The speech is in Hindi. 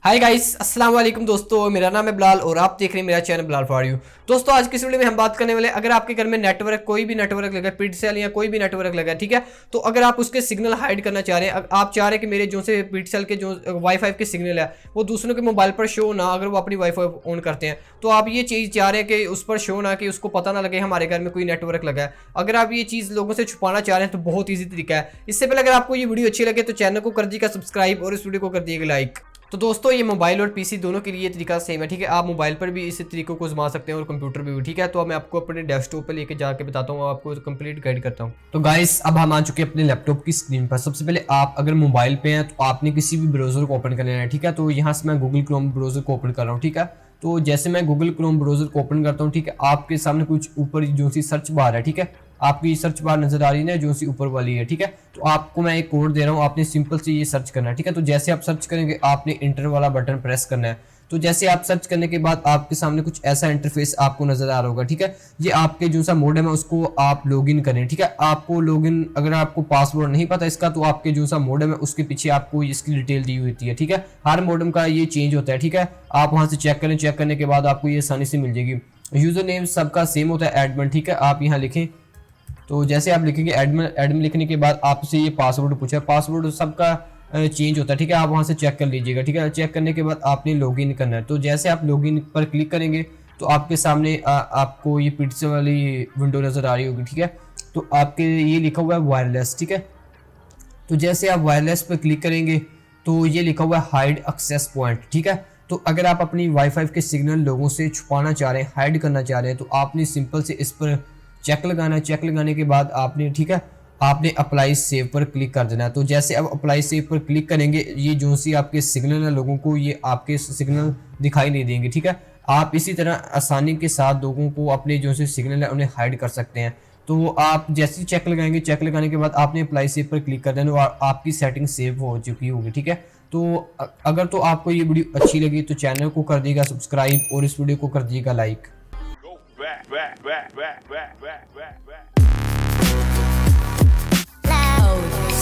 हाय गाइस, अस्सलाम वालेकुम दोस्तों। मेरा नाम है बिलाल और आप देख रहे हैं मेरा चैनल बिलालफोryou। दोस्तों आज की इस वीडियो में हम बात करने वाले, अगर आपके घर में नेटवर्क कोई भी नेटवर्क लगा, Ptcl या कोई भी नेटवर्क लगा, ठीक है, तो अगर आप उसके सिग्नल हाइड करना चाह रहे हैं, आप चाह रहे हैं कि मेरे जो से Ptcl के जो वाईफाई के सिग्नल है वो दूसरों के मोबाइल पर शो ना, अगर वो अपनी वाईफाई ऑन करते हैं तो आप ये चीज़ चाह रहे हैं कि उस पर शो ना, कि उसको पता ना लगे हमारे घर में कोई नेटवर्क लगा है। अगर आप ये चीज़ लोगों से छुपाना चाह रहे हैं तो बहुत ईजी तरीका है। इससे पहले अगर आपको ये वीडियो अच्छी लगे तो चैनल को कर दीजिएगा सब्सक्राइब और इस वीडियो को कर दीजिएगा लाइक। तो दोस्तों ये मोबाइल और पीसी दोनों के लिए ये तरीका सेम है, ठीक है। आप मोबाइल पर भी इस तरीकों को आजमा सकते हैं और कंप्यूटर पे भी, ठीक है। तो अब मैं आपको अपने डेस्कटॉप पे लेके जाके बताता हूँ, आपको कंप्लीट गाइड करता हूँ। तो गाइस अब हम आ चुके हैं अपने लैपटॉप की स्क्रीन पर। सबसे पहले आप अगर मोबाइल पे हैं तो आपने किसी भी ब्राउजर को ओपन कर लेना है, ठीक है। तो यहाँ से मैं गूगल क्रोम ब्राउजर को ओपन कर रहा हूँ, ठीक है। तो जैसे मैं गूगल क्रोम ब्राउजर को ओपन करता हूँ, ठीक है, आपके सामने कुछ ऊपर जो सी सर्च बार है, ठीक है, आपकी सर्च बार नजर आ रही है ना, जो सी ऊपर वाली है, ठीक है। तो आपको मैं एक कोड दे रहा हूँ, आपने सिंपल से ये सर्च करना है, ठीक है। तो जैसे आप सर्च करेंगे आपने इंटर वाला बटन प्रेस करना है। तो जैसे आप सर्च करने के बाद आपके सामने कुछ ऐसा इंटरफेस आपको नजर आ रहा होगा, ठीक है। ये आपके जो सा मोडेम है उसको आप लॉगिन करें, ठीक है। आपको लॉगिन, अगर आपको पासवर्ड नहीं पता इसका तो आपके जो सा मोडेम है उसके पीछे आपको इसकी डिटेल दी हुई होती है, ठीक है। हर मोडेम का ये चेंज होता है, ठीक है। आप वहां से चेक करें, चेक करने के बाद आपको ये आसानी से मिल जाएगी। यूजर नेम सबका सेम होता है, एडमिन, ठीक है। आप यहाँ लिखें, तो जैसे आप लिखेंगे एडमिन लिखने के बाद आपसे ये पासवर्ड पूछा है, पासवर्ड सबका चेंज होता है, ठीक है। आप वहां से चेक कर लीजिएगा, ठीक है। चेक करने के बाद आपने लॉगिन करना है। तो जैसे आप लॉगिन पर क्लिक करेंगे तो आपके सामने आपको ये Ptcl वाली विंडो नजर आ रही होगी, ठीक है। तो आपके ये लिखा हुआ है वायरलेस, ठीक है। तो जैसे आप वायरलेस पर क्लिक करेंगे तो ये लिखा हुआ है हाइड एक्सेस पॉइंट, ठीक है। तो अगर आप अपनी वाईफाई के सिग्नल लोगों से छुपाना चाह रहे हैं, हाइड करना चाह रहे हैं, तो आपने सिंपल से इस पर चेक लगाना है। चेक लगाने के बाद आपने, ठीक है, आपने अप्लाई सेव पर क्लिक कर देना है। तो जैसे आप अप्लाई सेव पर क्लिक करेंगे ये जो सी आपके सिग्नल है लोगों को, ये आपके सिग्नल दिखाई नहीं देंगे, ठीक है। आप इसी तरह आसानी के साथ लोगों को अपने जो से सिग्नल है उन्हें हाइड कर सकते हैं। तो आप जैसे ही चेक लगाएंगे, चेक लगाने के बाद आपने अप्लाई सेव पर क्लिक कर देना और आपकी सेटिंग सेव हो चुकी होगी, ठीक है। तो अगर तो आपको ये वीडियो अच्छी लगी तो चैनल को कर दीजिएगा सब्सक्राइब और इस वीडियो को कर दीजिएगा लाइक। Loud.